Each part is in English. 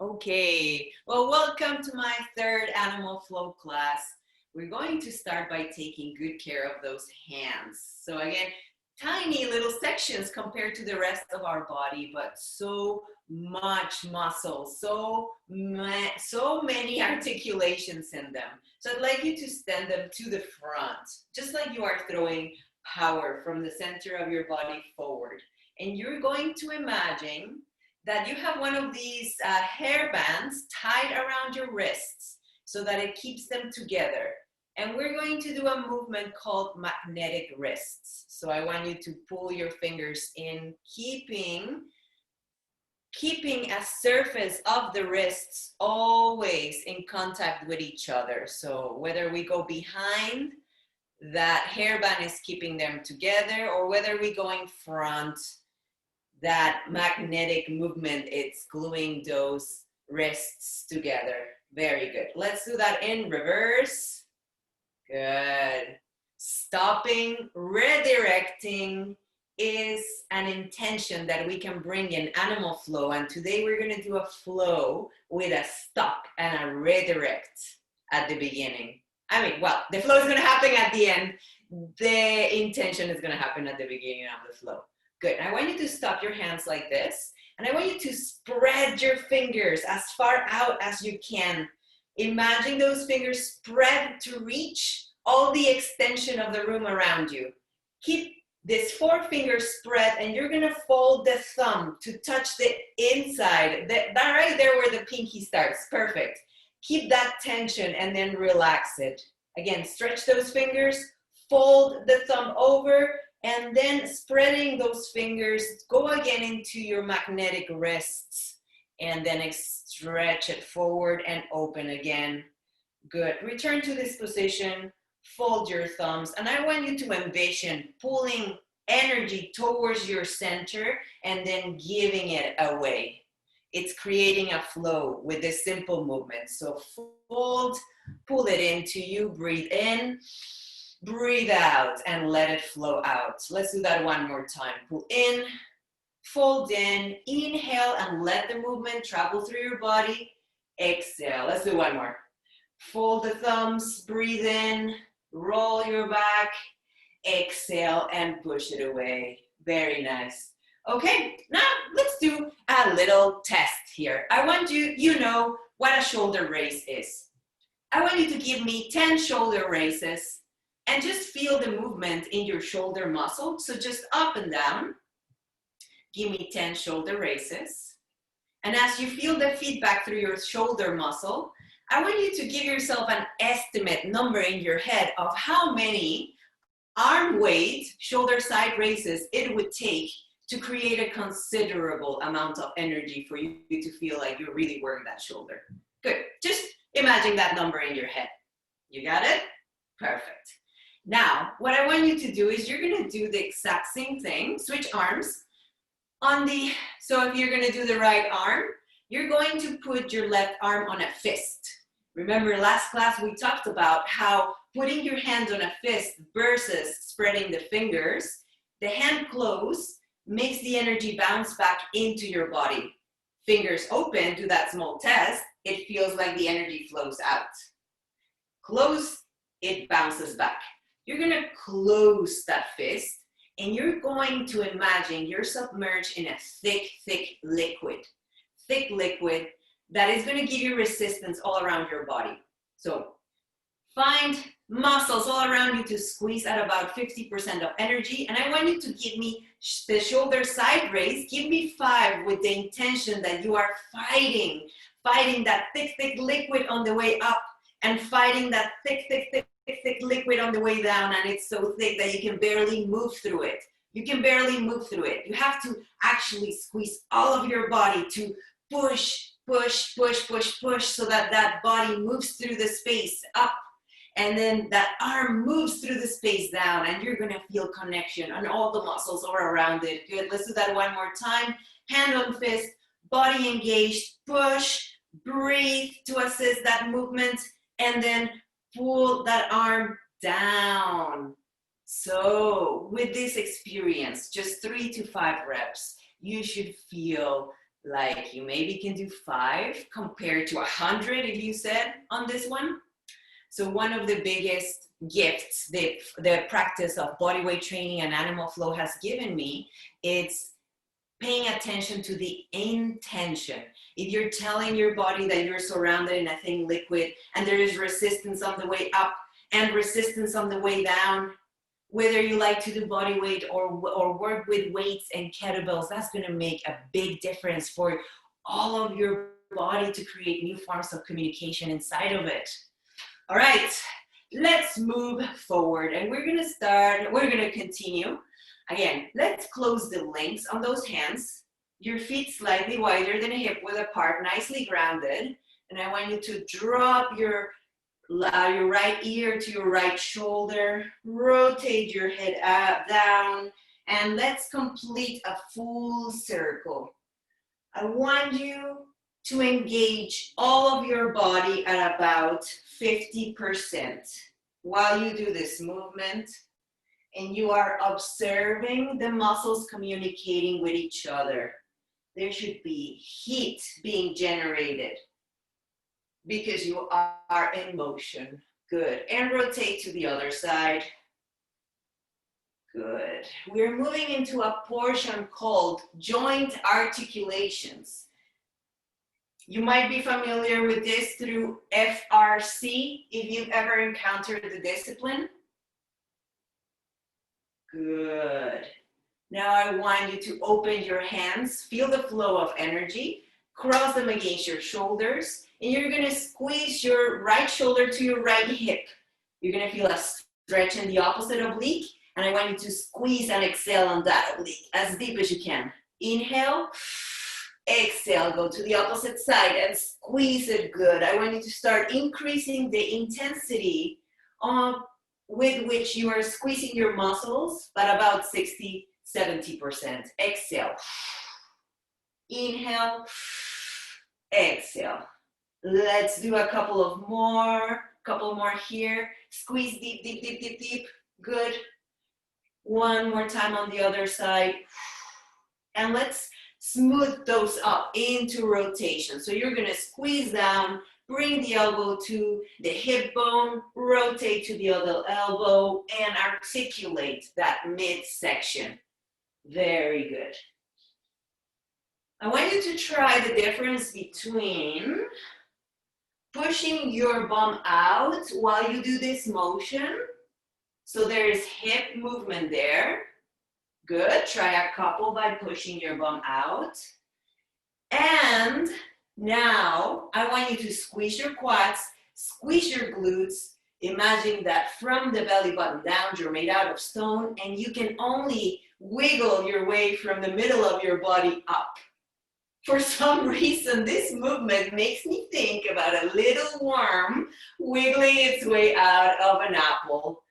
Okay, well, welcome to my third animal flow class. We're going to start by taking good care of those hands. So again, tiny little sections compared to the rest of our body, but so much muscle, so many articulations in them. So I'd like you to stand them to the front, just like you are throwing power from the center of your body forward. And you're going to imagine that you have one of these hair bands tied around your wrists so that it keeps them together. And we're going to do a movement called magnetic wrists. So I want you to pull your fingers in, keeping a surface of the wrists always in contact with each other. So whether we go behind, that hairband is keeping them together, or whether we go in front, that magnetic movement, it's gluing those wrists together. Very good. Let's do that in reverse. Good. Stopping, redirecting is an intention that we can bring in animal flow. And today we're going to do a flow with a stop and a redirect at the beginning. Well, the flow is going to happen at the end. The intention is going to happen at the beginning of the flow. Good. I want you to stop your hands like this, and I want you to spread your fingers as far out as you can. Imagine those fingers spread to reach all the extension of the room around you. Keep this forefinger spread, and you're going to fold the thumb to touch the inside, that right there where the pinky starts. Perfect. Keep that tension and then relax it. Again, stretch those fingers, fold the thumb over, and then spreading those fingers, go again into your magnetic wrists, and then stretch it forward and open again. Good. Return to this position, fold your thumbs, and I want you to envision pulling energy towards your center and then giving it away. It's creating a flow with this simple movement. So fold, pull it into you, breathe in, breathe out, and let it flow out. Let's do that one more time. Pull in, fold in, inhale, and let the movement travel through your body. Exhale. Let's do one more. Fold the thumbs, breathe in, roll your back, exhale, and push it away. Very nice. Okay, now let's do a little test here. I want you know what a shoulder raise is. I want you to give me 10 shoulder raises and just feel the movement in your shoulder muscle. So just up and down. Give me 10 shoulder raises. And as you feel the feedback through your shoulder muscle, I want you to give yourself an estimate number in your head of how many arm weight shoulder side raises it would take to create a considerable amount of energy for you to feel like you're really working that shoulder. Good. Just imagine that number in your head. You got it? Perfect. Now, what I want you to do is you're going to do the exact same thing. Switch arms. So if you're going to do the right arm, you're going to put your left arm on a fist. Remember last class we talked about how putting your hand on a fist versus spreading the fingers, the hand close makes the energy bounce back into your body. Fingers open, do that small test. It feels like the energy flows out. Close, it bounces back. You're going to close that fist, and you're going to imagine you're submerged in a thick liquid. Thick liquid that is going to give you resistance all around your body. So find muscles all around you to squeeze at about 50% of energy. And I want you to give me the shoulder side raise. Give me 5 with the intention that you are fighting that thick liquid on the way up, and fighting that thick liquid on the way down. And it's so thick that you can barely move through it. You can barely move through it. You have to actually squeeze all of your body to push so that that body moves through the space up, and then that arm moves through the space down, and you're going to feel connection on all the muscles all around it. Good. Let's do that one more time. Hand on fist, body engaged, push, breathe to assist that movement, and then pull that arm down. So with this experience, just 3 to 5 reps, you should feel Like you maybe can do 5 compared to 100 if you said on this one. So one of the biggest gifts the practice of bodyweight training and animal flow has given me, it's paying attention to the intention. If you're telling your body that you're surrounded in a thin liquid and there is resistance on the way up and resistance on the way down, whether you like to do body weight or work with weights and kettlebells, that's going to make a big difference for all of your body to create new forms of communication inside of it. All right, let's move forward and we're going to continue. Again, let's close the links on those hands. Your feet slightly wider than hip width apart, nicely grounded. And I want you to drop your right ear to your right shoulder, rotate your head up, down, and let's complete a full circle. I want you to engage all of your body at about 50% while you do this movement, and you are observing the muscles communicating with each other. There should be heat being generated because you are in motion. Good. And rotate to the other side. Good. We're moving into a portion called joint articulations. You might be familiar with this through FRC if you've ever encountered the discipline. Good. Now I want you to open your hands, feel the flow of energy, cross them against your shoulders, and you're going to squeeze your right shoulder to your right hip. You're going to feel a stretch in the opposite oblique, and I want you to squeeze and exhale on that oblique as deep as you can. Inhale, exhale, go to the opposite side and squeeze it good. I want you to start increasing the intensity with which you are squeezing your muscles, but about 60-70%. Exhale. Inhale. Exhale. Let's do a couple more here. Squeeze deep, deep, deep, deep, deep. Good. One more time on the other side. And let's smooth those up into rotation. So you're gonna squeeze down, bring the elbow to the hip bone, rotate to the other elbow, and articulate that midsection. Very good. I want you to try the difference between pushing your bum out while you do this motion. So there is hip movement there. Good. Try a couple by pushing your bum out. And now I want you to squeeze your quads, squeeze your glutes. Imagine that from the belly button down, you're made out of stone, and you can only wiggle your way from the middle of your body up. For some reason, this movement makes me think about a little worm wiggling its way out of an apple.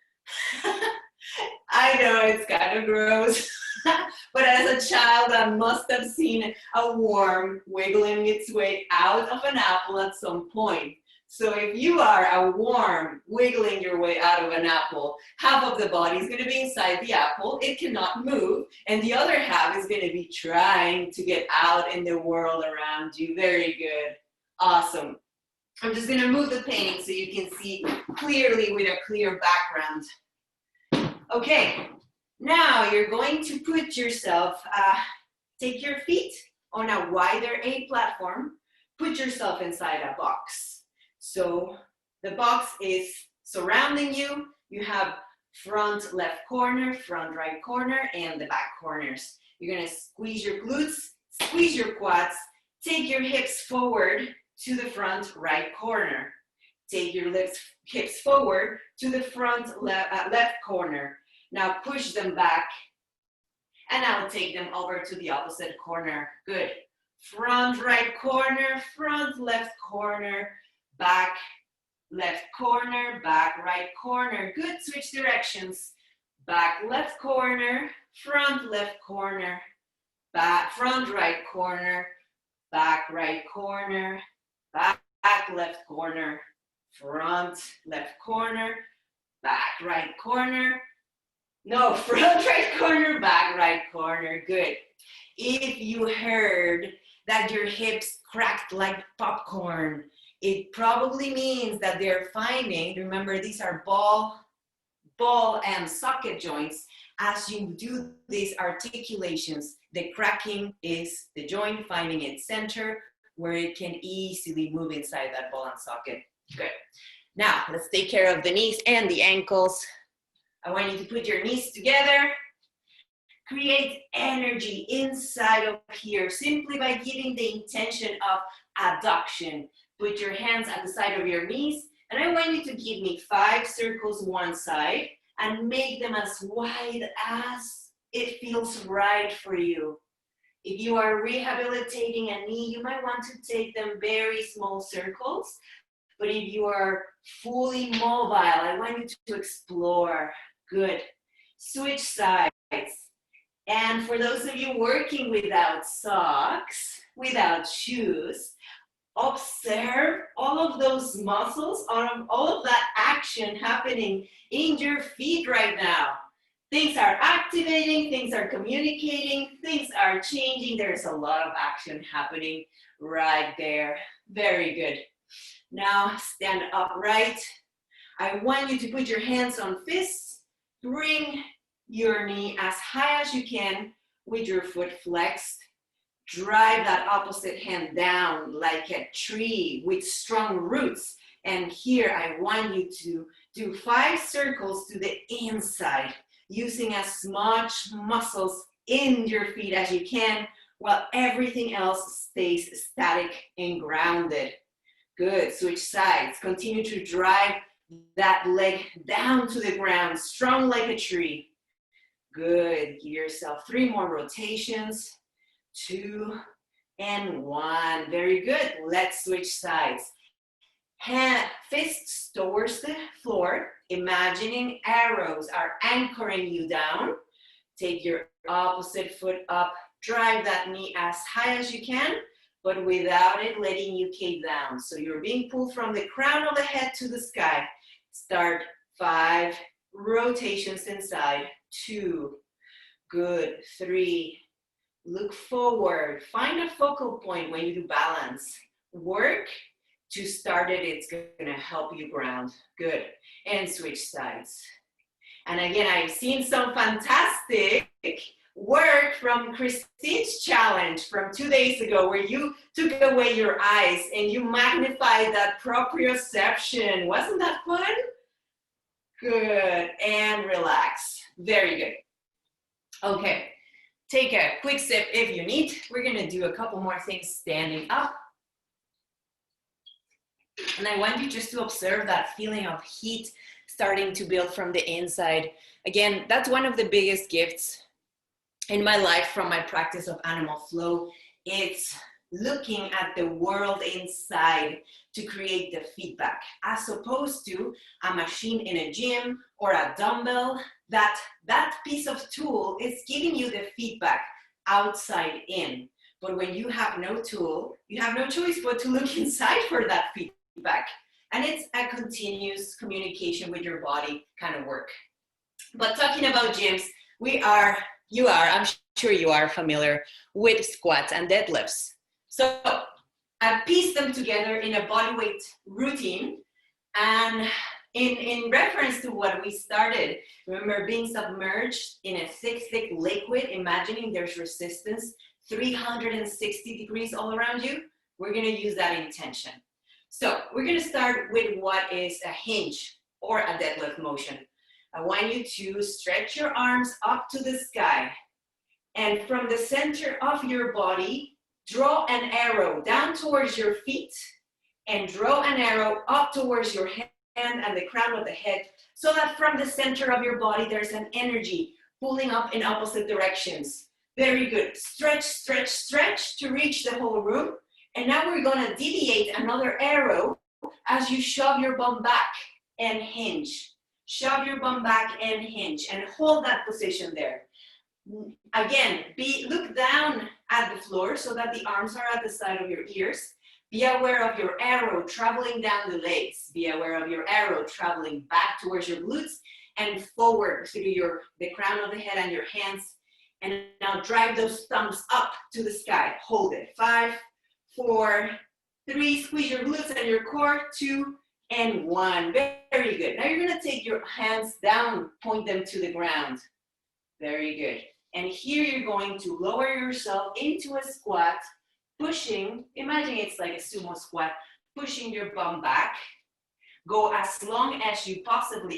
I know it's kind of gross, but as a child, I must have seen a worm wiggling its way out of an apple at some point. So if you are a worm wiggling your way out of an apple, half of the body is going to be inside the apple. It cannot move. And the other half is going to be trying to get out in the world around you. Very good. Awesome. I'm just going to move the painting so you can see clearly with a clear background. Okay. Now you're going to put yourself, take your feet on a wider A platform. Put yourself inside a box. So the box is surrounding you. You have front left corner, front right corner, and the back corners. You're going to squeeze your glutes, squeeze your quads, take your hips forward to the front right corner. Take your hips forward to the front left corner. Now push them back, and I'll take them over to the opposite corner. Good. Front right corner, front left corner, back left corner, back right corner. Good. Switch directions. Back left corner, front left corner, back front right corner, back right corner, back left corner, front left corner, back right corner. No, front right corner, back right corner. Good. If you heard that your hips cracked like popcorn. It probably means that they're finding, remember these are ball and socket joints. As you do these articulations, the cracking is the joint finding its center where it can easily move inside that ball and socket. Good. Now, let's take care of the knees and the ankles. I want you to put your knees together. Create energy inside of here simply by giving the intention of adduction. Put your hands at the side of your knees, and I want you to give me 5 circles one side and make them as wide as it feels right for you. If you are rehabilitating a knee, you might want to take them very small circles. But if you are fully mobile, I want you to explore. Good. Switch sides. And for those of you working without socks, without shoes, observe all of those muscles, all of that action happening in your feet right now. Things are activating, things are communicating, things are changing. There's a lot of action happening right there. Very good. Now stand upright. I want you to put your hands on fists. Bring your knee as high as you can with your foot flexed. Drive that opposite hand down like a tree with strong roots. And here I want you to do 5 circles to the inside, using as much muscles in your feet as you can while everything else stays static and grounded. Good, switch sides. Continue to drive that leg down to the ground, strong like a tree. Good, give yourself 3 more rotations. 2 and 1. Very good. Let's switch sides. Fists towards the floor. Imagining arrows are anchoring you down. Take your opposite foot up. Drive that knee as high as you can, but without it letting you cave down. So you're being pulled from the crown of the head to the sky. Start 5 rotations inside. 2. Good. 3. Look forward. Find a focal point when you do balance. Work to start it. It's going to help you ground. Good. And switch sides. And again, I've seen some fantastic work from Christine's challenge from 2 days ago where you took away your eyes and you magnified that proprioception. Wasn't that fun? Good. And relax. Very good. Okay. Take a quick sip if you need. We're gonna do a couple more things standing up. And I want you just to observe that feeling of heat starting to build from the inside. Again, that's one of the biggest gifts in my life from my practice of animal flow. It's looking at the world inside to create the feedback, as opposed to a machine in a gym or a dumbbell. That piece of tool is giving you the feedback outside in. But when you have no tool, you have no choice but to look inside for that feedback. And it's a continuous communication with your body kind of work. But talking about gyms, I'm sure you are familiar with squats and deadlifts. So I pieced them together in a bodyweight routine. And in reference to what we started, remember being submerged in a thick liquid, imagining there's resistance, 360 degrees all around you. We're gonna use that intention. So we're gonna start with what is a hinge or a deadlift motion. I want you to stretch your arms up to the sky. And from the center of your body, draw an arrow down towards your feet and draw an arrow up towards your head and the crown of the head, so that from the center of your body, there's an energy pulling up in opposite directions. Very good. Stretch, stretch, stretch to reach the whole room. And now we're gonna deviate another arrow as you shove your bum back and hinge. Shove your bum back and hinge and hold that position there. Again, look down at the floor so that the arms are at the side of your ears. Be aware of your arrow traveling down the legs. Be aware of your arrow traveling back towards your glutes and forward through the crown of the head and your hands. And now drive those thumbs up to the sky. Hold it. 5, 4, 3. Squeeze your glutes and your core. 2 and 1. Very good. Now you're going to take your hands down, point them to the ground. Very good. And here you're going to lower yourself into a squat, pushing, imagine it's like a sumo squat, pushing your bum back. Go as low as you possibly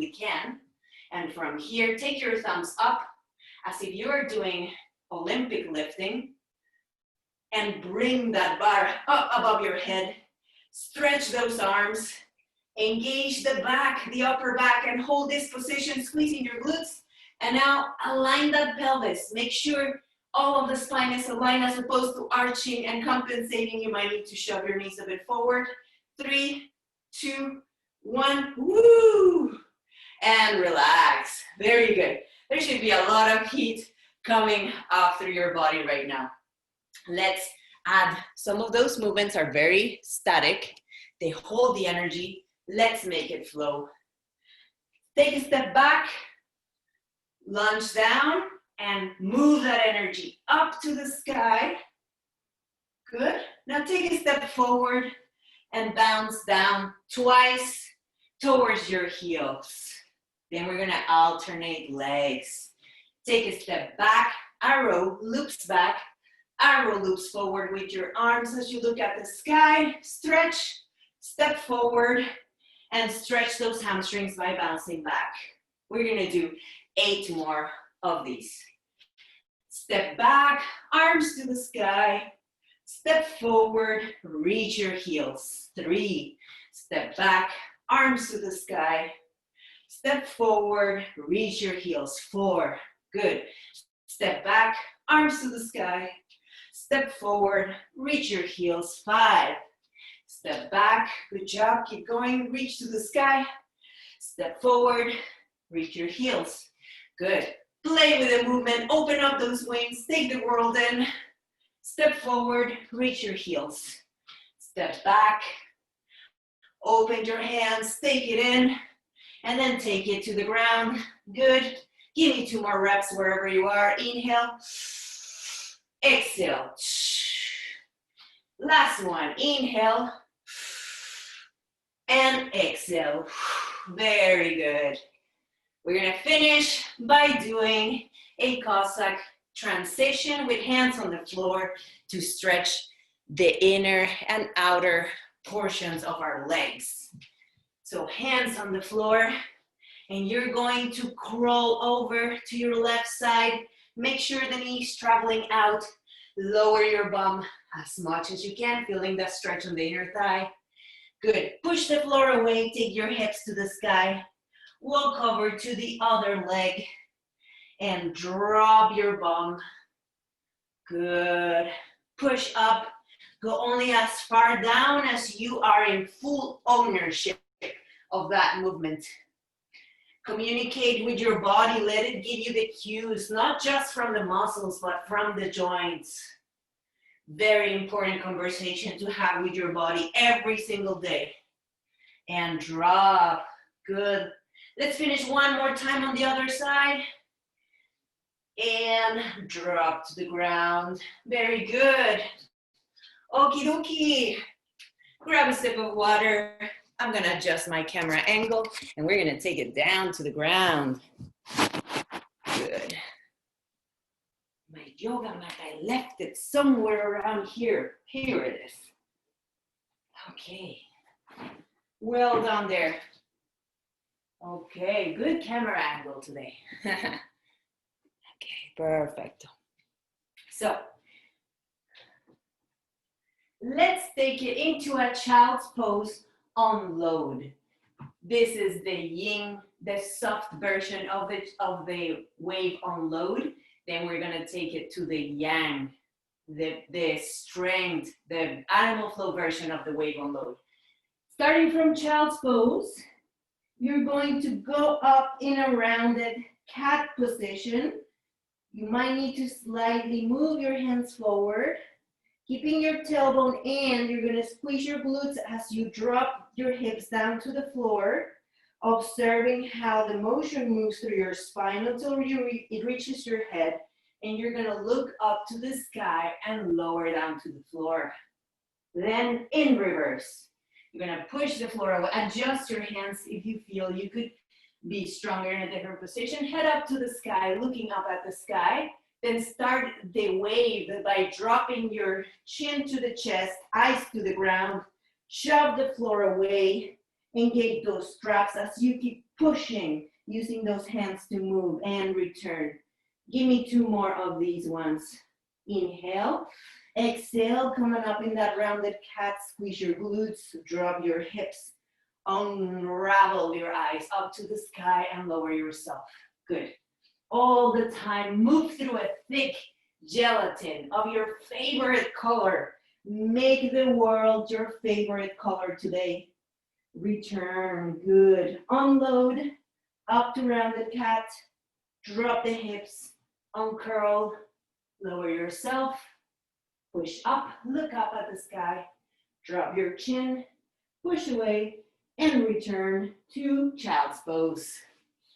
can. And from here, take your thumbs up as if you're doing Olympic lifting. And bring that bar up above your head. Stretch those arms. Engage the back, the upper back, and hold this position, squeezing your glutes. And now align that pelvis. Make sure all of the spine is aligned as opposed to arching and compensating. You might need to shove your knees a bit forward. 3, 2, 1. Woo! And relax. Very good. There should be a lot of heat coming up through your body right now. Let's add, some of those movements are very static. They hold the energy. Let's make it flow. Take a step back. Lunge down and move that energy up to the sky. Good. Now take a step forward and bounce down twice towards your heels. Then we're going to alternate legs. Take a step back, arrow loops back, arrow loops forward with your arms as you look at the sky. Stretch, step forward, and stretch those hamstrings by bouncing back. We're going to do 8 more of these. Step back, arms to the sky. Step forward, reach your heels. 3. Step back, arms to the sky. Step forward, reach your heels. 4. Good. Step back, arms to the sky. Step forward, reach your heels. 5. Step back, good job. Keep going, reach to the sky. Step forward, reach your heels. Good. Play with the movement, open up those wings, take the world in. Step forward, reach your heels. Step back, open your hands, take it in, and then take it to the ground. Good. Give me 2 more reps wherever you are. Inhale, exhale. Last one, inhale, and exhale. Very good. We're gonna finish by doing a Cossack transition with hands on the floor to stretch the inner and outer portions of our legs. So hands on the floor, and you're going to crawl over to your left side. Make sure the knees traveling out. Lower your bum as much as you can, feeling that stretch on the inner thigh. Good. Push the floor away, take your hips to the sky. Walk over to the other leg and drop your bum. Good. Push up. Go only as far down as you are in full ownership of that movement. Communicate with your body. Let it give you the cues, not just from the muscles, but from the joints. Very important conversation to have with your body every single day. And drop. Good. Let's finish one more time on the other side. And drop to the ground. Very good. Okie dokie. Grab a sip of water. I'm gonna adjust my camera angle and we're gonna take it down to the ground. Good. My yoga mat, I left it somewhere around here. Here it is. Okay. Well done there. Okay, good camera angle today. Okay, perfect. So, let's take it into a child's pose on load. This is the yin, the soft version of the wave on load. Then we're gonna take it to the yang, the strength, the animal flow version of the wave on load. Starting from child's pose, you're going to go up in a rounded cat position. You might need to slightly move your hands forward. Keeping your tailbone in, you're gonna squeeze your glutes as you drop your hips down to the floor. observing how the motion moves through your spine until it reaches your head, and you're gonna look up to the sky and lower down to the floor. Then in reverse, you're gonna push the floor away, adjust your hands if you feel you could be stronger in a different position, head up to the sky, looking up at the sky, then start the wave by dropping your chin to the chest, eyes to the ground, shove the floor away, engage those straps as you keep pushing, using those hands to move and return. Give me 2 more of these ones. Inhale, exhale, coming up in that rounded cat, squeeze your glutes, drop your hips, unravel your eyes up to the sky and lower yourself. Good. All the time, move through a thick gelatin of your favorite color. Make the world your favorite color today. Return, good. Unload, up to rounded cat, drop the hips, uncurl, lower yourself, push up, look up at the sky, drop your chin, push away, and return to child's pose.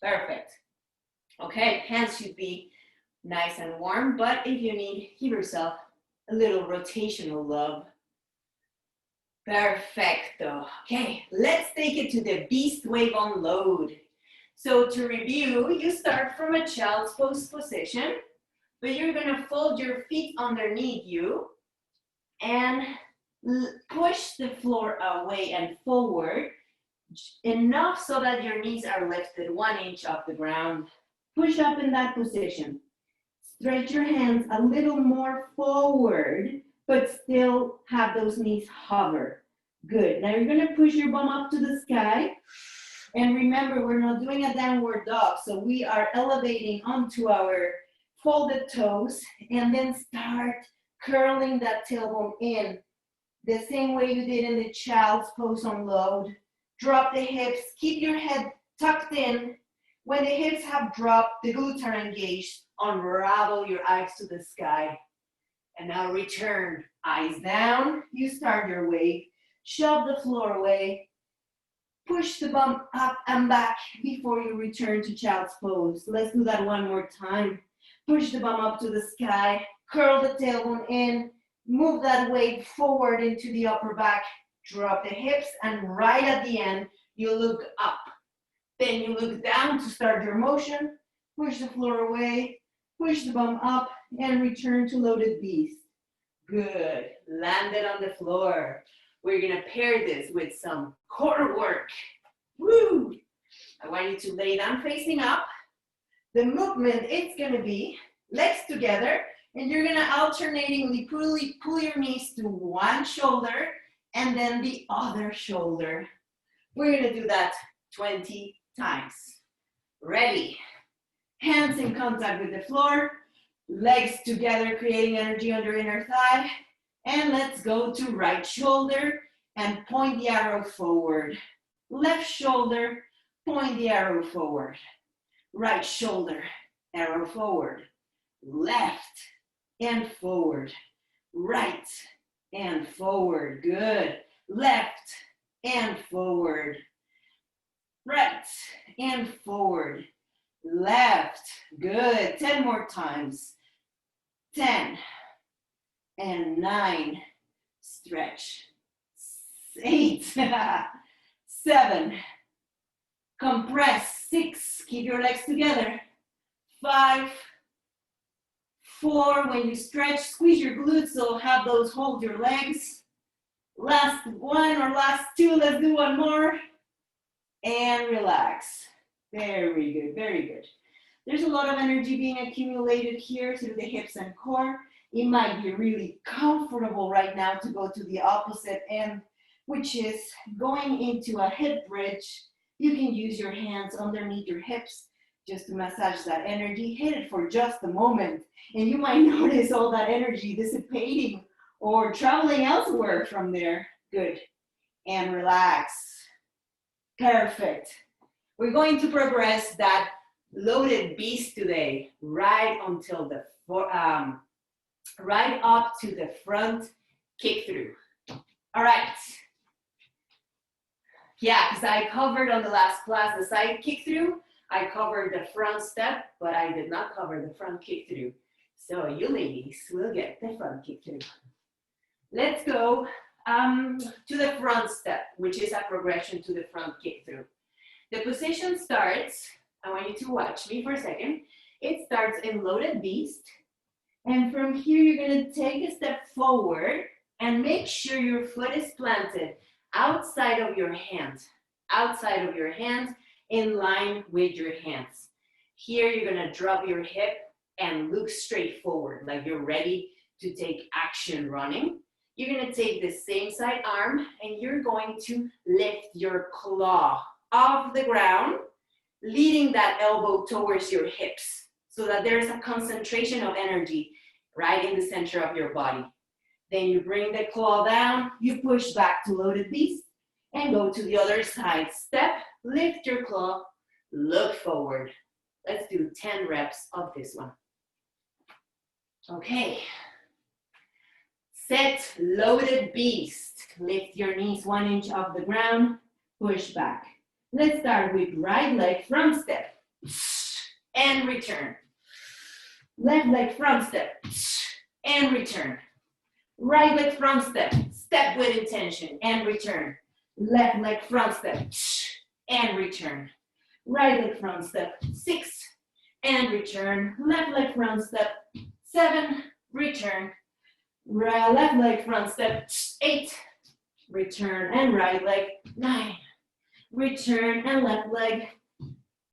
Perfect. Okay, hands should be nice and warm, but if you need, give yourself a little rotational love. Perfecto. Okay, let's take it to the beast wave unload. So to review, you start from a child's pose position, but you're gonna fold your feet underneath you and push the floor away and forward enough so that your knees are lifted 1 inch off the ground. Push up in that position. Stretch your hands a little more forward, but still have those knees hover. Good. Now you're gonna push your bum up to the sky. And remember, we're not doing a downward dog, so we are elevating onto our folded toes and then start curling that tailbone in. The same way you did in the child's pose unload. Drop the hips, keep your head tucked in. When the hips have dropped, the glutes are engaged, unravel your eyes to the sky. And now return, eyes down, you start your wave. Shove the floor away. Push the bum up and back before you return to child's pose. Let's do that 1 more time. Push the bum up to the sky, curl the tailbone in, move that weight forward into the upper back, drop the hips, and right at the end, you look up. Then you look down to start your motion, push the floor away, push the bum up, and return to loaded beast. Good, landed on the floor. We're gonna pair this with some core work. Woo! I want you to lay down facing up. The movement, it's gonna be legs together, and you're gonna alternatingly pull your knees to one shoulder and then the other shoulder. We're gonna do that 20 times. Ready? Hands in contact with the floor, legs together, creating energy on your inner thigh. And let's go to right shoulder and point the arrow forward. Left shoulder, point the arrow forward. Right shoulder, arrow forward. Left and forward. Right and forward. Good. Left and forward. Right and forward. Left. Good. 10 more times. 10 and 9. Stretch. 8. 7. Compress. 6. Keep your legs together. 5. 4. When you stretch, squeeze your glutes, so have those hold your legs. Last 1 or last 2. Let's do 1 more. And relax. Very good, very good. There's a lot of energy being accumulated here through the hips and core. It might be really comfortable right now to go to the opposite end, which is going into a hip bridge. You can use your hands underneath your hips just to massage that energy. Hit it for just a moment, and you might notice all that energy dissipating or traveling elsewhere from there. Good. And relax. Perfect. We're going to progress that loaded beast today, right until the right up to the front kick through. All right. Yeah, because I covered on the last class the side kick through. I covered the front step, but I did not cover the front kick through. So you ladies will get the front kick through. Let's go to the front step, which is a progression to the front kick through. The position starts, I want you to watch me for a second. It starts in loaded beast. And from here, you're gonna take a step forward and make sure your foot is planted outside of your hand, in line with your hands. Here, you're gonna drop your hip and look straight forward, like you're ready to take action running. You're gonna take the same side arm and you're going to lift your claw off the ground, leading that elbow towards your hips so that there's a concentration of energy right in the center of your body. Then you bring the claw down, you push back to loaded beast and go to the other side. Step, lift your claw, look forward. Let's do 10 reps of this one. Okay. Set loaded beast. Lift your knees 1 inch off the ground, push back. Let's start with right leg front step and return. Left leg front step and return. Right leg front step, step with intention and return. Left leg front step and return. Right leg front step, 6 and return. Left leg front step, 7, return. Left leg front step, 8, return. And right leg, 9, return. And left leg,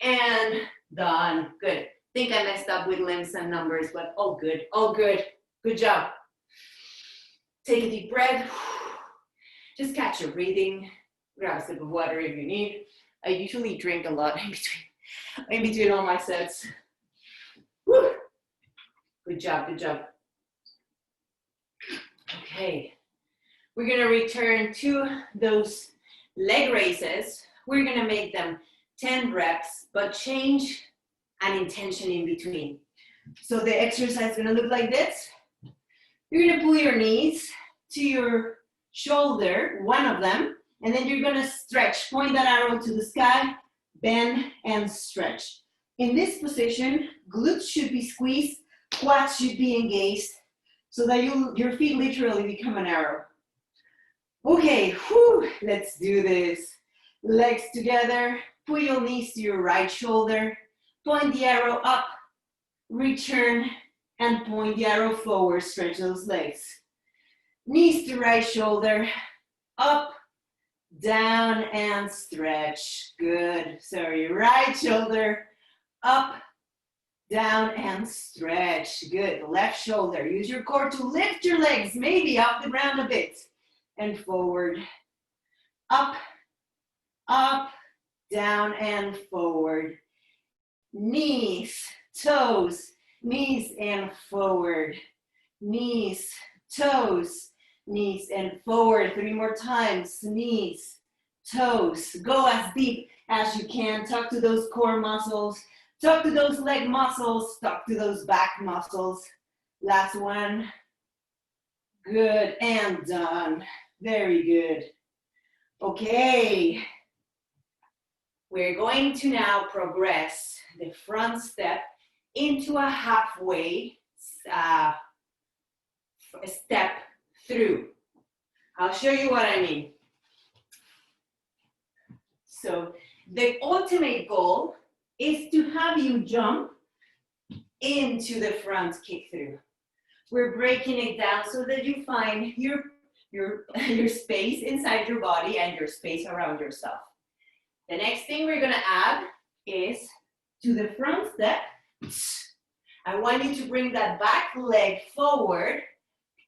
and done. Good. Think I messed up with limbs and numbers, but all good, all good. Good job. Take a deep breath. Just catch your breathing. Grab a sip of water if you need. I usually drink a lot in between all my sets. Woo. Good job, good job. Okay, we're gonna return to those leg raises. We're gonna make them 10 reps, but change an intention in between. So the exercise is gonna look like this. You're gonna pull your knees to your shoulder, one of them, and then you're gonna stretch, point that arrow to the sky, bend and stretch. In this position, glutes should be squeezed, quads should be engaged, so that your feet literally become an arrow. Okay, whew, let's do this. Legs together, pull your knees to your right shoulder, point the arrow up, return, and point the arrow forward, stretch those legs. Knees to right shoulder, up, down, and stretch. Good, sorry, right shoulder, up, down, and stretch. Good, left shoulder, use your core to lift your legs, maybe off the ground a bit, and forward, up, up, down, and forward. Knees, toes, knees and forward, knees, toes, knees and forward. 3 more times, knees, toes. Go as deep as you can. Talk to those core muscles, talk to those leg muscles, talk to those back muscles. Last one. Good, and done. Very good. Okay. We're going to now progress the front step into a halfway step through. I'll show you what I mean. So the ultimate goal is to have you jump into the front kick through. We're breaking it down so that you find your space inside your body and your space around yourself. The next thing we're gonna add is to the front step. I want you to bring that back leg forward,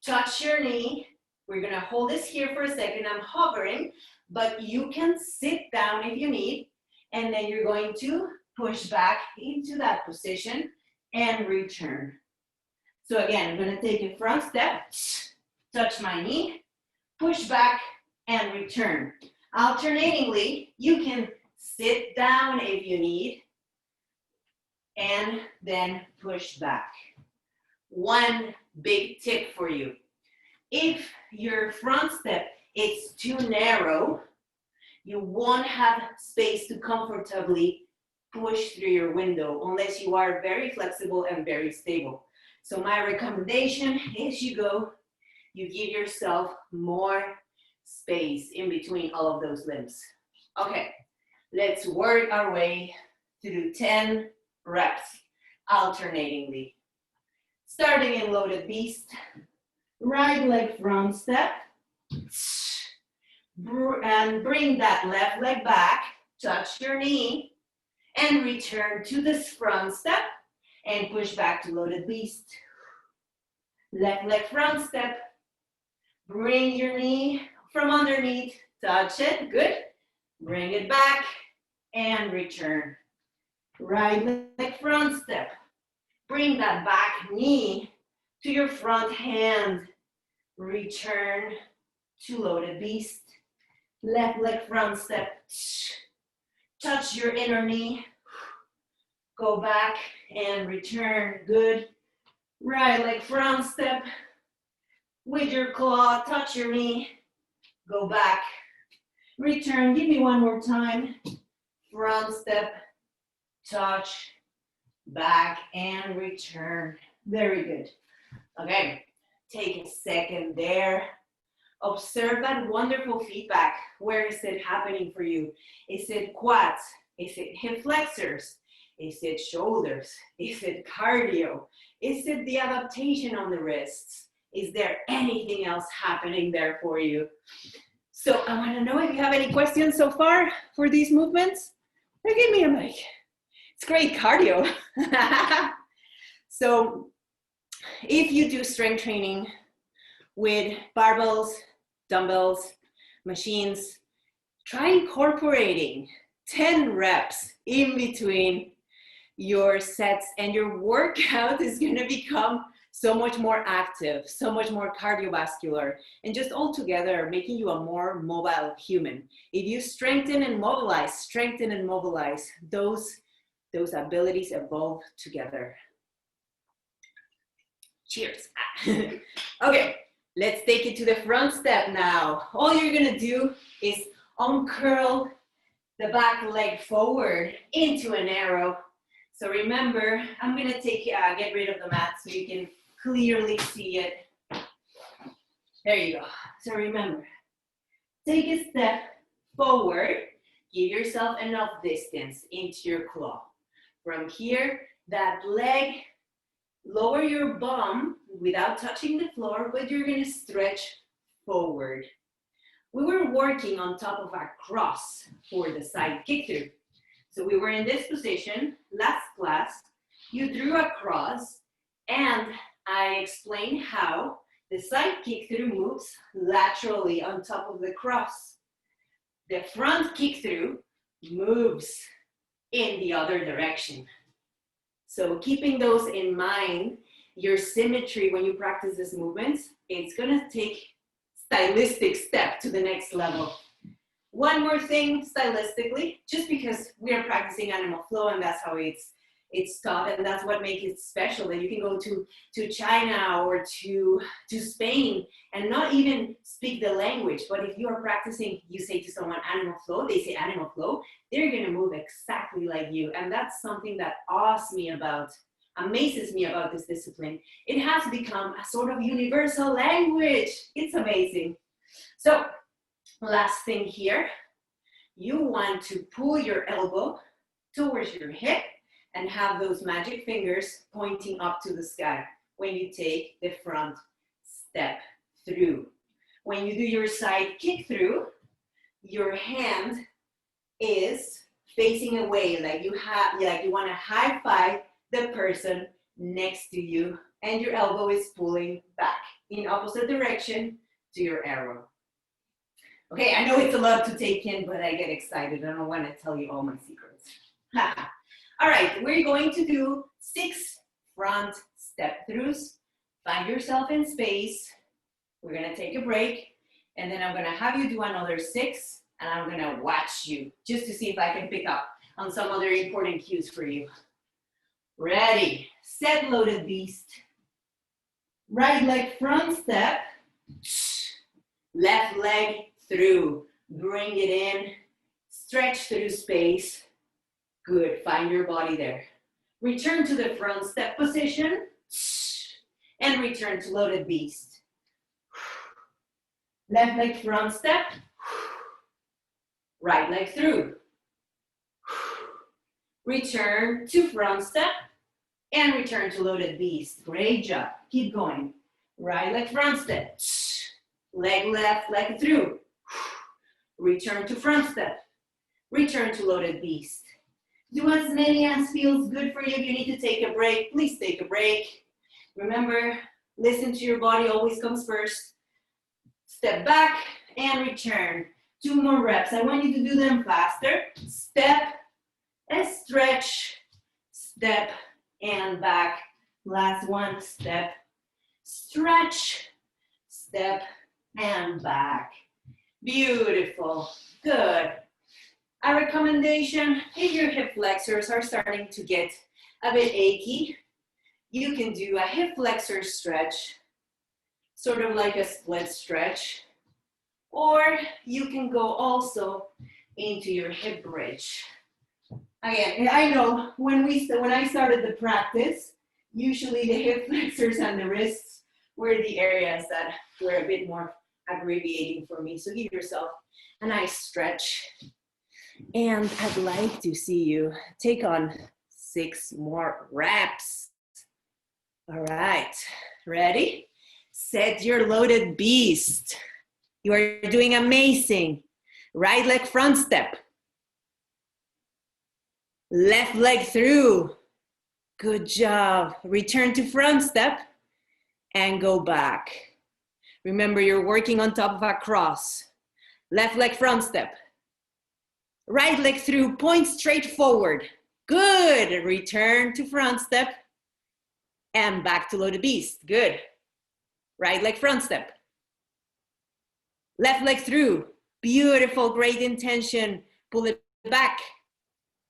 touch your knee. We're gonna hold this here for a second. I'm hovering, but you can sit down if you need, and then you're going to push back into that position and return. So again, I'm gonna take a front step, touch my knee, push back and return. Alternatingly, you can sit down if you need, and then push back. One big tip for you. If your front step is too narrow, You won't have space to comfortably push through your window unless you are very flexible and very stable. So my recommendation is you give yourself more space in between all of those limbs. Okay, let's work our way through 10 reps alternatingly. Starting in loaded beast, right leg front step, and bring that left leg back, touch your knee, and return to this front step, and push back to loaded beast. Left leg front step, bring your knee from underneath, touch it, good. Bring it back, and return. Right leg front step, bring that back knee to your front hand, return to loaded beast. Left leg front step, touch your inner knee, go back and return, good. Right leg front step, with your claw, touch your knee, go back, return, give me one more time. Front step, touch, back and return. Very good. Okay, take a second there. Observe that wonderful feedback. Where is it happening for you? Is it quads? Is it hip flexors? Is it shoulders? Is it cardio? Is it the adaptation on the wrists? Is there anything else happening there for you? So I want to know if you have any questions so far for these movements. Or give me a mic. It's great cardio. So if you do strength training with barbells, dumbbells, machines, try incorporating 10 reps in between your sets, and your workout is going to become so much more active, so much more cardiovascular, and just altogether making you a more mobile human. If you strengthen and mobilize, those abilities evolve together. Cheers. Okay, let's take it to the front step now. All you're gonna do is uncurl the back leg forward into an arrow. So remember, I'm gonna get rid of the mat so you can clearly see it. There you go. So remember, take a step forward, give yourself enough distance into your claw. From here, that leg, lower your bum without touching the floor, but you're gonna stretch forward. We were working on top of our cross for the side kick through. So we were in this position last class. You drew a cross, and I explained how the side kick through moves laterally on top of the cross. The front kick through moves in the other direction. So keeping those in mind, your symmetry when you practice these movements, it's gonna take stylistic step to the next level. One more thing stylistically, just because we are practicing animal flow and that's how it's taught, and that's what makes it special, that you can go to China or to Spain and not even speak the language, but if you are practicing, you say to someone animal flow, they say animal flow, they're gonna move exactly like you. And that's something that amazes me about this discipline. It has become a sort of universal language. It's amazing. So last thing here, you want to pull your elbow towards your hip and have those magic fingers pointing up to the sky when you take the front step through. When you do your side kick through, your hand is facing away, like you want to high five the person next to you, and your elbow is pulling back in opposite direction to your arrow. Okay, I know it's a lot to take in, but I get excited. I don't want to tell you all my secrets. All right, we're going to do 6 front step throughs. Find yourself in space. We're gonna take a break, and then I'm gonna have you do another 6, and I'm gonna watch you just to see if I can pick up on some other important cues for you. Ready, set, loaded beast. Right leg front step, left leg through. Bring it in, Stretch through space. Good, find your body there. Return to the front step position and return to loaded beast. Left leg front step, right leg through. Return to front step and return to loaded beast. Great job, keep going. Right leg front step, leg left, leg through. Return to front step, return to loaded beast. Do as many as feels good for you. If you need to take a break, please take a break. Remember, listen to your body, always comes first. Step back and return. 2 more reps. I want you to do them faster. Step and stretch, step and back. Last one, step, stretch, step and back. Beautiful, good. A recommendation, if your hip flexors are starting to get a bit achy, you can do a hip flexor stretch, sort of like a split stretch, or you can go also into your hip bridge. Again, I know when I started the practice, usually the hip flexors and the wrists were the areas that were a bit more abbreviating for me. So give yourself a nice stretch. And I'd like to see you take on 6 more reps. All right, ready? Set your loaded beast. You are doing amazing. Right leg front step. Left leg through. Good job. Return to front step and go back. Remember, you're working on top of a cross. Left leg front step. Right leg through, point straight forward. Good. Return to front step and back to loaded beast. Good. Right leg front step. Left leg through. Beautiful, great intention. Pull it back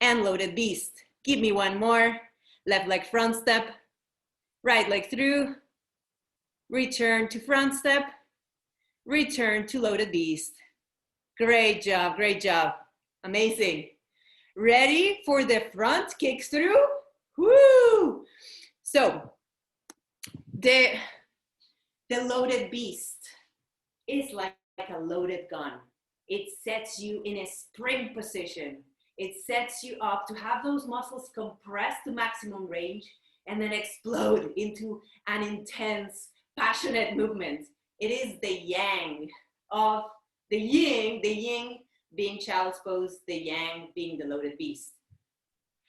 and loaded beast. Give me one more. Left leg front step. Right leg through. Return to front step. Return to loaded beast. Great job, great job. Amazing. Ready for the front kick through? Woo! So, the loaded beast is like a loaded gun. It sets you in a spring position. It sets you up to have those muscles compressed to maximum range and then explode into an intense, passionate movement. It is the yang of the yin being child's pose, the yang being the loaded beast.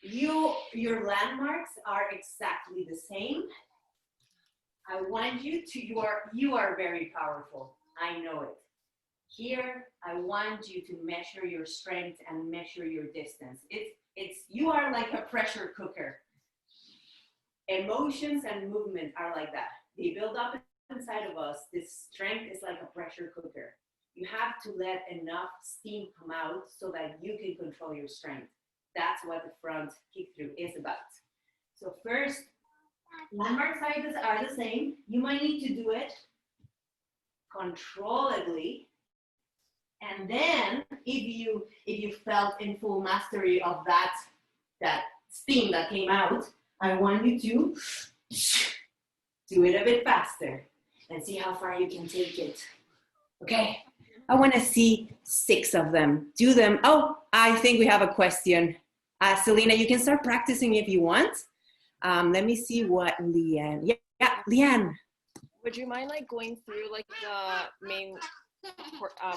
Your landmarks are exactly the same. I want you to, you are very powerful. I know it. Here, I want you to measure your strength and measure your distance. You are like a pressure cooker. Emotions and movement are like that. They build up inside of us. This strength is like a pressure cooker. You have to let enough steam come out so that you can control your strength. That's what the front kick through is about. So first, landmark sizes are the same. You might need to do it controlledly. And then if you felt in full mastery of that steam that came out, I want you to do it a bit faster and see how far you can take it. Okay, I want to see 6 of them. Do them. Oh, I think we have a question. Selena, you can start practicing if you want. Let me see what Leanne. Yeah, Leanne. Would you mind like going through like the main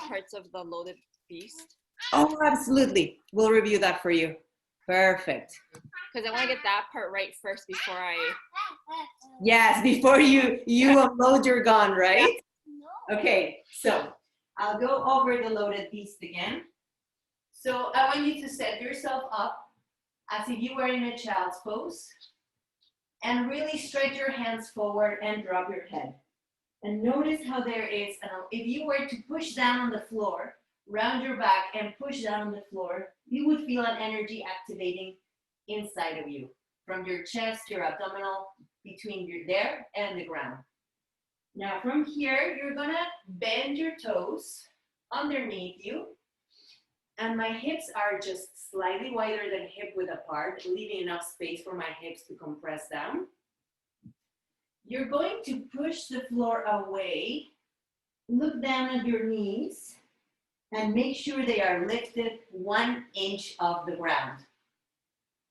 parts of the loaded beast? Oh, absolutely. We'll review that for you. Perfect. Because I want to get that part right first before I... Yes, before you unload your gun, right? Okay, so I'll go over the loaded beast again. So I want you to set yourself up as if you were in a child's pose and really stretch your hands forward and drop your head. And notice how there is, if you were to push down on the floor, round your back and push down on the floor, you would feel an energy activating inside of you, from your chest, your abdominal, between your there and the ground. Now from here, you're gonna bend your toes underneath you and my hips are just slightly wider than hip width apart, leaving enough space for my hips to compress down. You're going to push the floor away, look down at your knees, and make sure they are lifted 1 inch off the ground.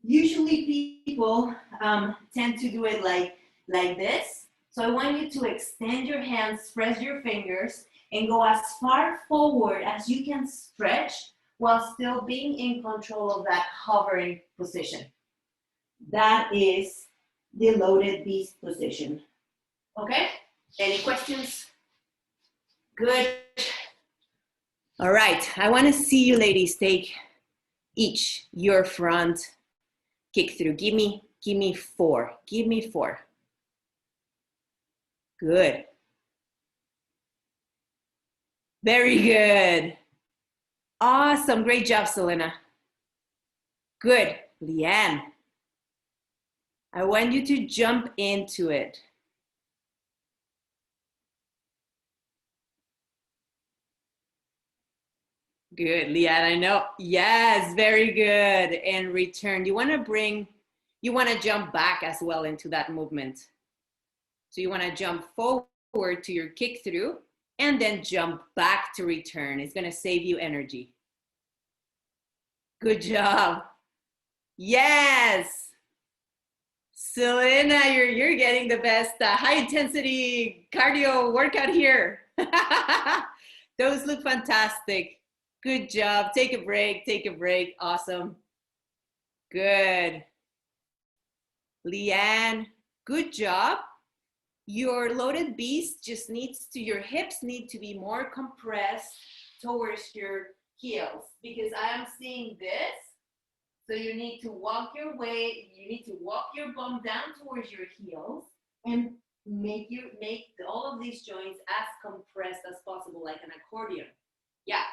Usually people tend to do it like this. So I want you to extend your hands, press your fingers, and go as far forward as you can stretch while still being in control of that hovering position. That is the loaded beast position. Okay? Any questions? Good. All right, I want to see you ladies take each your front kick through. Give me 4. Give me 4. Good. Very good. Awesome. Great job, Selena. Good. Leanne, I want you to jump into it. Good, Leanne, I know. Yes, very good. And return. You want to jump back as well into that movement. So you want to jump forward to your kick through and then jump back to return. It's going to save you energy. Good job. Yes. Selena, you're getting the best high intensity cardio workout here. Those look fantastic. Good job. Take a break. Take a break. Awesome. Good. Leanne, good job. Your loaded beast just your hips need to be more compressed towards your heels because I am seeing this. So you need to walk your bum down towards your heels and make all of these joints as compressed as possible, like an accordion. Yeah.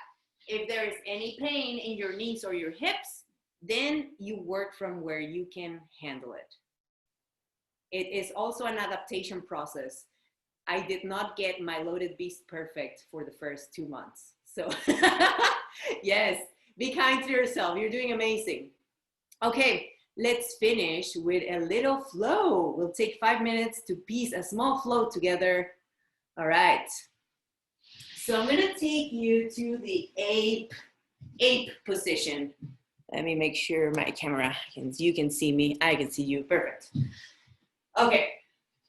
If there is any pain in your knees or your hips, then you work from where you can handle it. It is also an adaptation process. I did not get my loaded beast perfect for the first 2 months. So yes, be kind to yourself. You're doing amazing. Okay, let's finish with a little flow. We'll take 5 minutes to piece a small flow together. All right. So I'm gonna take you to the ape position. Let me make sure my camera, you can see me, I can see you, perfect. Okay,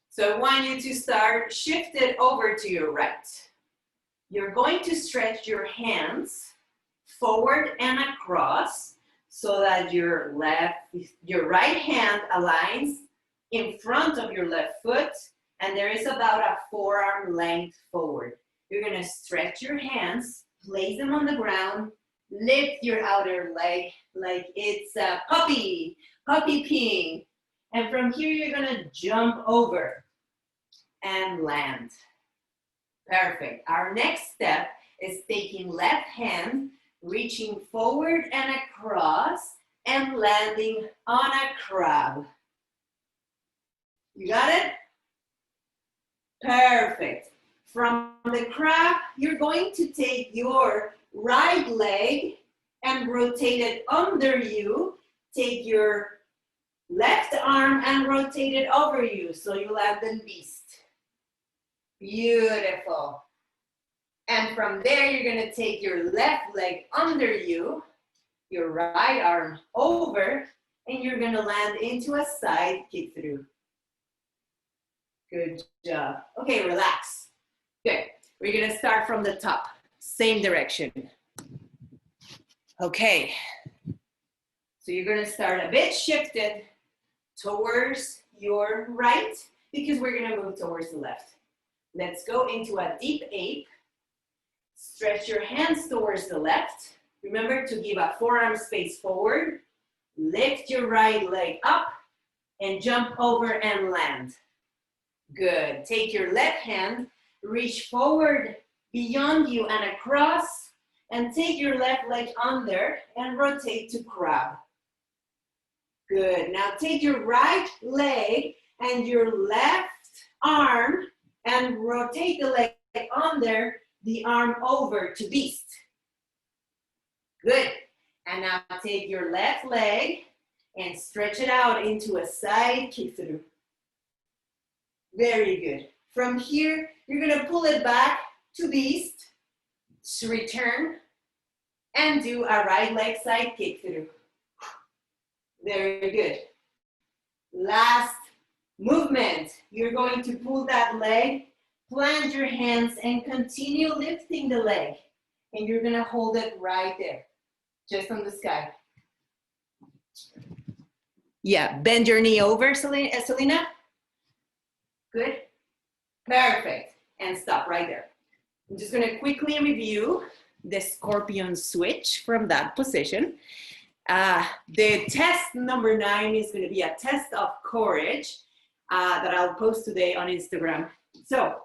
so I want you to start shifted over to your right. You're going to stretch your hands forward and across so that your right hand aligns in front of your left foot, and there is about a forearm length forward. You're gonna stretch your hands, place them on the ground, lift your outer leg like it's a puppy peeing. And from here, you're gonna jump over and land. Perfect. Our next step is taking left hand, reaching forward and across, and landing on a crab. You got it? Perfect. From the crab, you're going to take your right leg and rotate it under you. Take your left arm and rotate it over you so you land in beast. Beautiful. And from there, you're going to take your left leg under you, your right arm over, and you're going to land into a side kick through. Good job. Okay, relax. Good. We're going to start from the top, same direction. Okay. So you're going to start a bit shifted towards your right because we're going to move towards the left. Let's go into a deep ape. Stretch your hands towards the left. Remember to give a forearm space forward. Lift your right leg up and jump over and land. Good. Take your left hand, reach forward beyond you and across, and take your left leg under and rotate to crab. Good. Now take your right leg and your left arm and rotate the leg under, the arm over to beast. Good. And now take your left leg and stretch it out into a side kick through. Very good. From here, you're gonna pull it back to beast, return, and do a right leg side kick through. Very good. Last movement. You're going to pull that leg, plant your hands, and continue lifting the leg. And you're gonna hold it right there, just on the sky. Yeah, bend your knee over, Selena. Good. Perfect. And stop right there. I'm just gonna quickly review the scorpion switch from that position. The test number 9 is gonna be a test of courage that I'll post today on Instagram. So,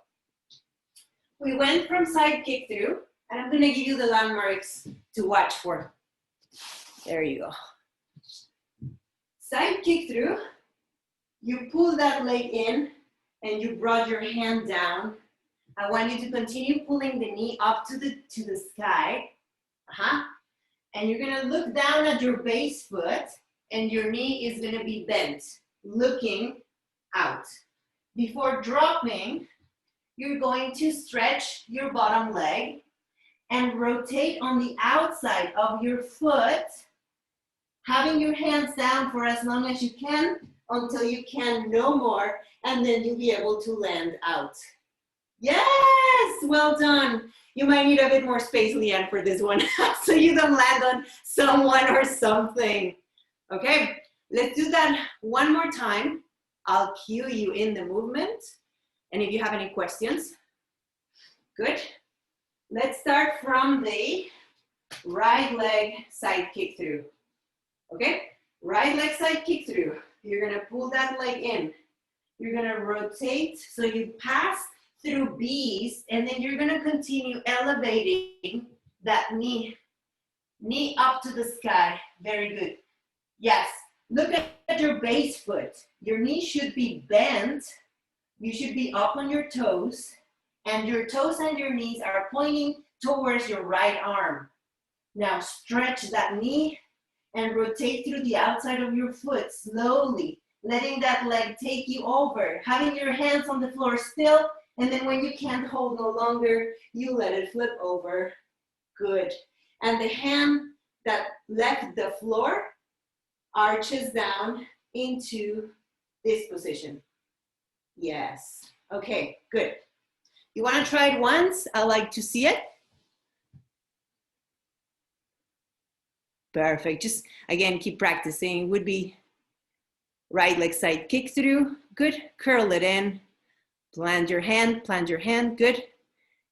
we went from side kick through, and I'm gonna give you the landmarks to watch for. There you go. Side kick through, you pull that leg in, and you brought your hand down. I want you to continue pulling the knee up to the sky. And you're gonna look down at your base foot, and your knee is gonna be bent, looking out. Before dropping, you're going to stretch your bottom leg and rotate on the outside of your foot, having your hands down for as long as you can until you can no more, and then you'll be able to land out. Yes, well done. You might need a bit more space, Leanne, for this one, so you don't land on someone or something. Okay, let's do that one more time. I'll cue you in the movement, and if you have any questions, good. Let's start from the right leg side kick through. Okay, right leg side kick through. You're gonna pull that leg in. You're gonna rotate so you pass through beast, and then you're gonna continue elevating that knee up to the sky. Very good. Yes, look at your base foot. Your knee should be bent. You should be up on your toes, and your toes and your knees are pointing towards your right arm. Now stretch that knee and rotate through the outside of your foot slowly, letting that leg take you over, having your hands on the floor still, and then when you can't hold no longer, you let it flip over. Good. And the hand that left the floor arches down into this position. Yes. Okay, good. You want to try it once? I like to see it. Perfect. Just, again, keep practicing. Would be right leg side kick through. Good. Curl it in. Plant your hand. Good.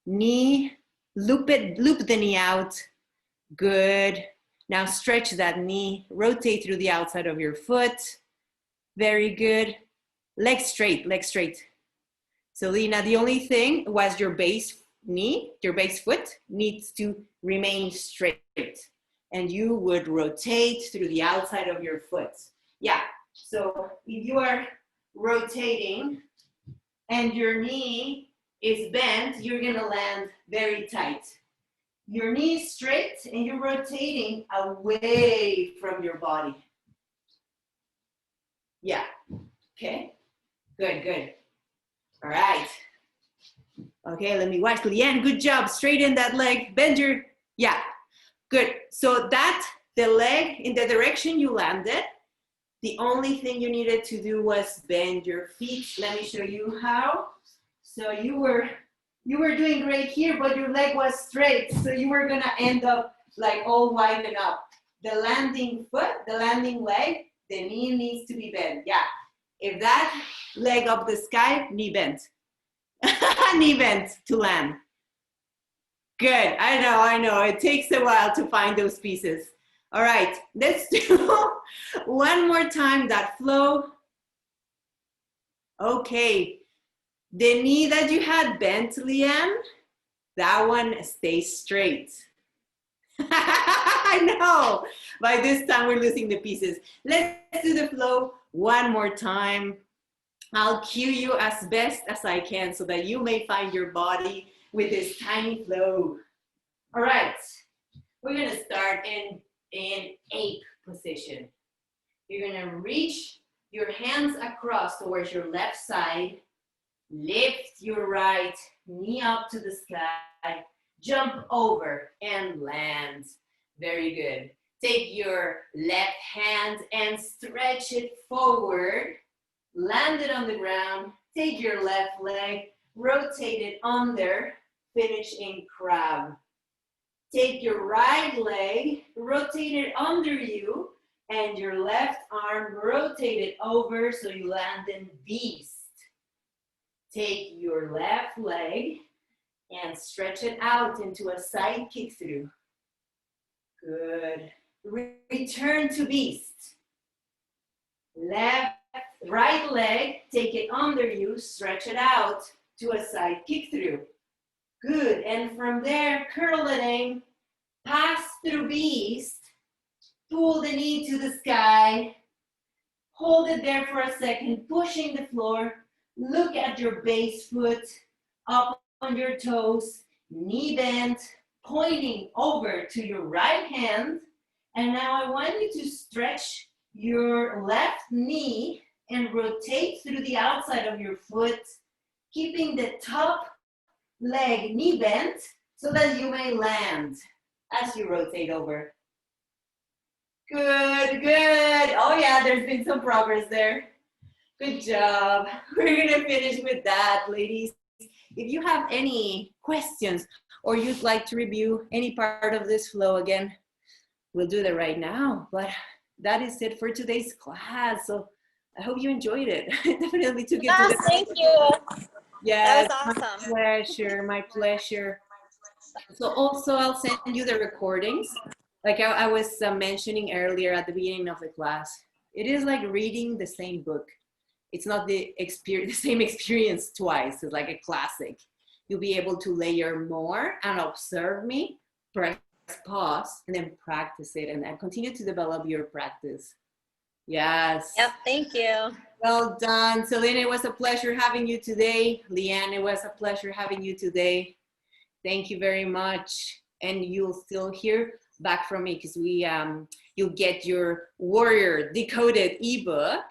Knee. Loop the knee out. Good. Now stretch that knee. Rotate through the outside of your foot. Very good. Leg straight. So Lena, the only thing was your base foot needs to remain straight. And you would rotate through the outside of your foot. Yeah, so if you are rotating and your knee is bent, you're gonna land very tight. Your knee is straight and you're rotating away from your body. Yeah, okay, good. All right. Okay, let me watch. Leanne, good job. Straighten that leg, bend your, yeah. Good, so the leg in the direction you landed, the only thing you needed to do was bend your feet. Let me show you how. So you were doing great here, but your leg was straight, so you were gonna end up like all winding up. The landing foot, the landing leg, the knee needs to be bent, yeah. If that leg up the sky, knee bent. Knee bent to land. Good, I know, it takes a while to find those pieces. All right, let's do one more time that flow. Okay, the knee that you had bent, Leanne, that one stays straight. I know, by this time we're losing the pieces. Let's do the flow one more time. I'll cue you as best as I can so that you may find your body with this tiny flow. All right, we're gonna start in in ape position. You're gonna reach your hands across towards your left side, lift your right knee up to the sky, jump over and land. Very good. Take your left hand and stretch it forward. Land it on the ground. Take your left leg, rotate it under, finish in crab. Take your right leg, rotate it under you, and your left arm, rotate it over so you land in beast. Take your left leg and stretch it out into a side kick through. Good. Return to beast. Right leg, take it under you, stretch it out to a side kick through. Good, and from there, curl it in, pass through beast, pull the knee to the sky, hold it there for a second, pushing the floor, look at your base foot, up on your toes, knee bent, pointing over to your right hand, and now I want you to stretch your left knee and rotate through the outside of your foot, keeping the top leg knee bent so that you may land as you rotate over. Good, good. Oh yeah, there's been some progress there. Good job. We're gonna finish with that, ladies. If you have any questions or you'd like to review any part of this flow again, we'll do that right now. But that is it for today's class. So I hope you enjoyed it. Definitely took it Yes, to the thank you. Yes, That was my awesome. pleasure, my pleasure. So also I'll send you the recordings. Like I was mentioning earlier at the beginning of the class, it is like reading the same book. It's not the same experience twice. It's like a classic. You'll be able to layer more and observe me, press pause, and then practice it and continue to develop your practice. Yes. Yep, thank you. Well done. Selena, it was a pleasure having you today. Leanne, it was a pleasure having you today. Thank you very much. And you'll still hear back from me because you'll get your Warrior Decoded ebook.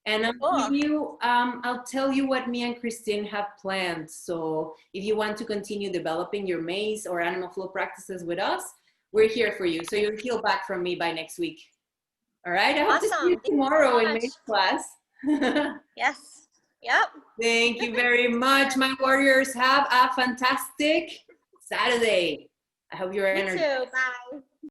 And I'll tell you what me and Christine have planned. So if you want to continue developing your maze or animal flow practices with us, we're here for you. So you'll hear back from me by next week. All right, I hope to see you tomorrow in maze class. Yes, yep. Thank you very much, my warriors. Have a fantastic Saturday. I hope you're You energized. too, bye.